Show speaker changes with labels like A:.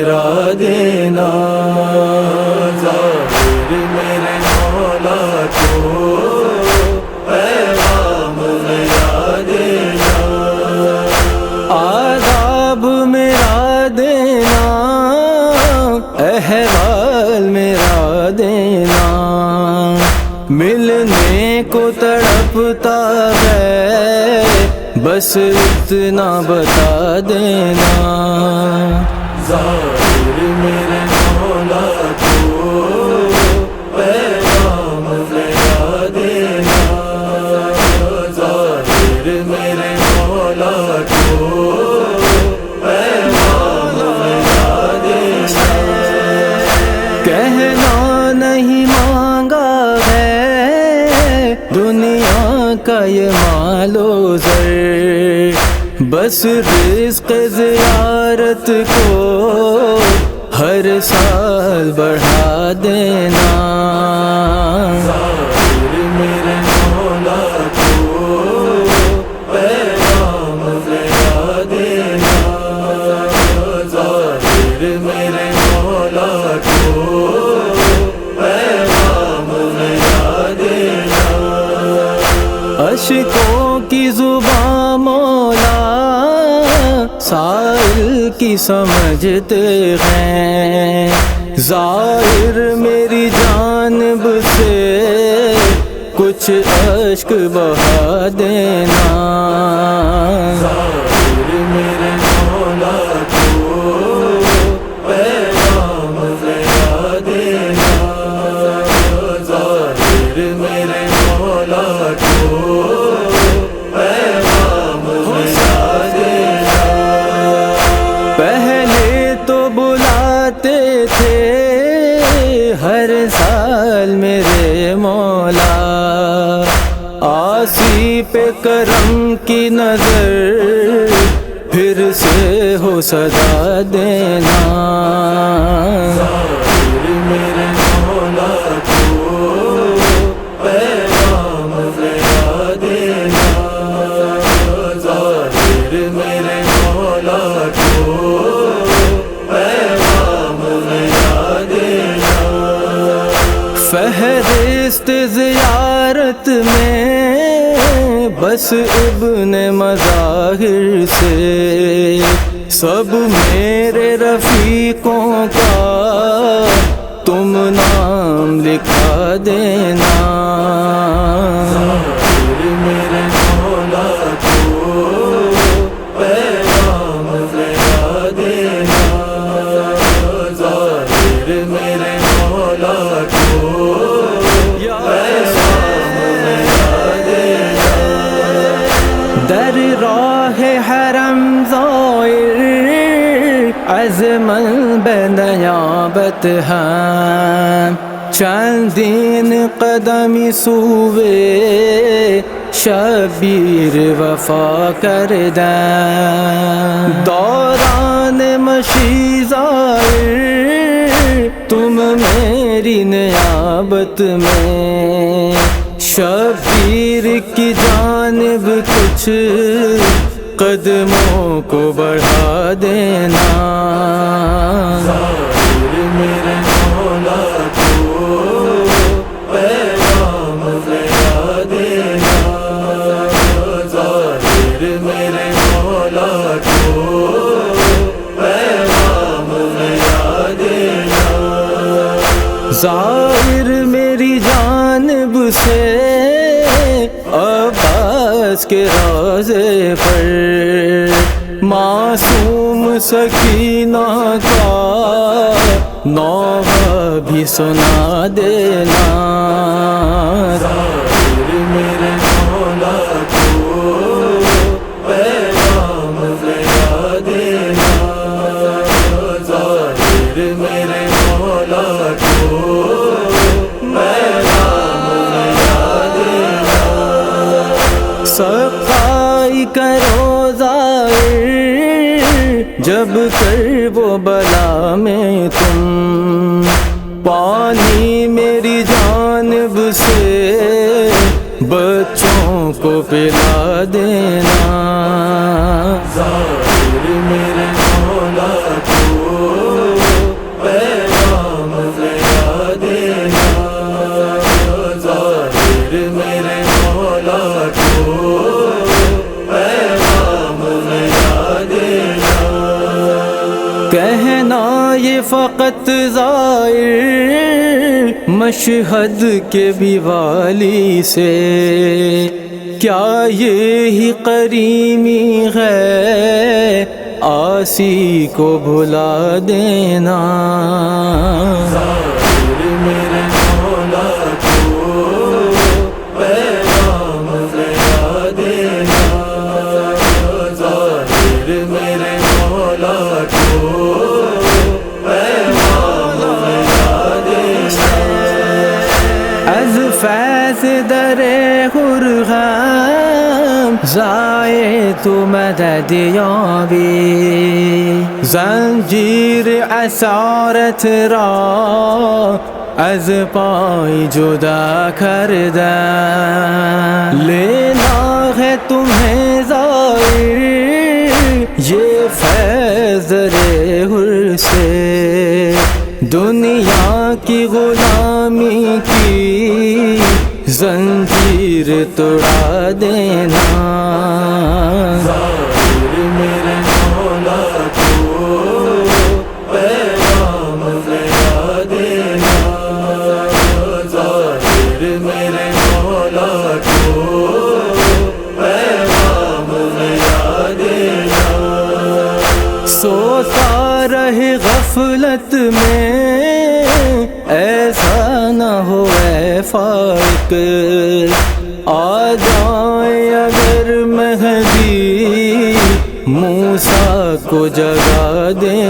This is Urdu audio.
A: میرا دینا، ظاہر میرے مولا کو پیغام میرا دینا،
B: آداب میرا دینا، احوال میرا دینا، ملنے کو تڑپتا ہے بس اتنا بتا دینا،
A: ظاہر میرے مولا کو پیغام میرا دینا، ظاہر میرے مولا کو پیغام میرا دینا،
B: کہنا نہیں مانگا ہے دنیا کا یہ مال و زر، بس رزق زیارت کو ہر سال بڑھا دینا،
A: ظاہر میرے مولا کو پیغام میرا دینا، ظاہر میرے مولا کو پیغام میرا دینا،
B: اشکوں کی زباں مولا سائل کی سمجھتے ہیں، ظاہر میری جانب سے کچھ اشک بہا دینا،
A: ظاہر میرے مولا کو پیغام میرا دینا، ظاہر میرے مولا کو پیغام میرا دینا،
B: پہلے تو بلاتے تھے ہر سال میرے مولا، آسی پہ کرم کی نظر پھر سے ہو صدا دینا،
A: ظاہر میرے مولا کو پیغام میرا دینا، ظاہر میرے مولا کو پیغام میرا دینا،
B: فہرست زیارت میں بس ابن مظاہر سے سب میرے رفیقوں کا تم نام لکھا دینا،
A: ظاہر میرے مولا کو پیغام میرا دینا، ظاہر میرے مولا کو پیغام میرا دینا،
B: در راہ حرم زائر عزم بے نیابت ہیں، چندین قدمی سوے شبیر وفا کردیں، دوران مشی زائر تم میری نیابت میں، شبیر کی جانب کچھ قدموں کو بڑھا دینا،
A: ظاہر میرے مولا کو پیغام میرا دینا، ظاہر میرے مولا کو پیغام میرا دینا،
B: ظاہر میری جانب سے عباس کے روضے پر معصوم سکینہ کا نوحہ بھی سنا دینا،
A: ظاہر میرے مولا کو پیغام میرا دینا، ظاہر میرے مولا کو پیغام میرا دینا،
B: صفائی کرو ظاہر جب کرب و بلا میں تم، پانی میری جانب سے بچوں کو پلا دینا،
A: ظاہر میرے مولا کو
B: لینا یہ فقط ظاہر مشہد کے بھی والی سے، کیا یہی قریمی ہے آسی کو بھلا دینا؟
A: ظاہر میرے مولا کو پیغام لیا دینا، ظاہر میرے مولا کو پیغام لیا دینا،
B: از فیض در خرم زائے تو مدد یابی، زنجیر اسارت را از پای جدا کردن، لینا ہے تمہیں ظاہر یہ فیض حر سے، دنیا کی غلامی کی زنجیر توڑا دینا،
A: ظاہر میرے مولا کو پیغام لیا دینا، ظاہر میرے مولا کو پیغام لیا دینا،
B: سوتا رہے غفلت میں ایسا نہ ہو اے فائق، آ جائے اگر مہدی موسیٰ کو جگا دے